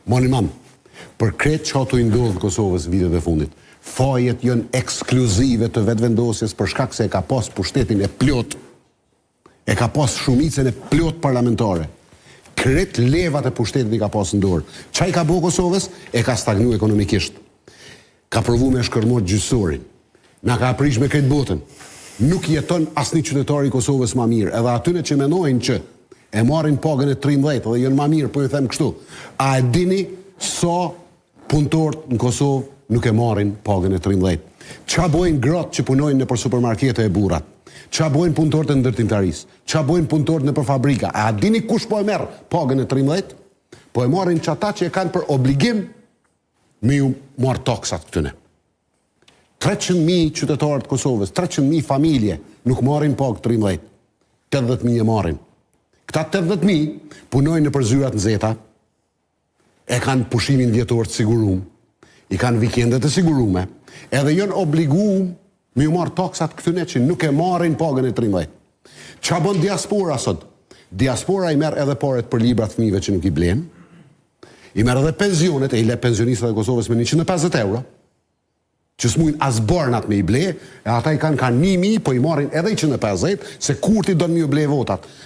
Moni mam, për kretë që ato i ndodhë Kosovës vitet e fundit, fajet jënë ekskluzive të vetëvendosjes për shkak se e ka pas pushtetin e plot, e ka pas shumicën e plot parlamentare. Kretë levat e pushtetit i ka pas në dorë. Qa i ka bo Kosovës? E ka stagnu ekonomikisht. Ka provu me shkërmot gjyqësorin. Na ka aprish me kretë botën. Nuk jeton asni qytetari i Kosovës ma mirë. Edhe atyne që menojnë që e marrin pagën e 13 dhe jënë ma mirë, po ju them kështu. A e dini sa punëtorët në Kosovë nuk e marrin pagën e 13? Qa bojnë gratë që punojnë në për supermarkete e burat? Qa bojnë punëtorët e ndërtimtarisë? Qa bojnë punëtorët në për fabrika? A dini kush po e merë pagën e 13? Po e marrin që ata që e kanë për obligim me ju marë taksat këtëne. 300.000 qytetarët të Kosovës, 300.000 familje nuk marrin pagë 13. 80.000 e marrin. Këta 80.000 punojnë në përzyrat në zeta, e kanë pushimin vjetor të sigurum, i kanë vikendet të sigurume, edhe jënë obligum me ju marë taksat këtyne që nuk e marrin pagën e 13. Qa bën diaspora sot? Diaspora i merë edhe paret për librat fëmijëve që nuk i blenë, i merë edhe pensionet, e i le pensionistat e Kosovës me 150 euro, që s'mujnë as barnat me i ble, e ata i kanë 1.000, po i marrin edhe 150, se kur ti do në mi u ble votat.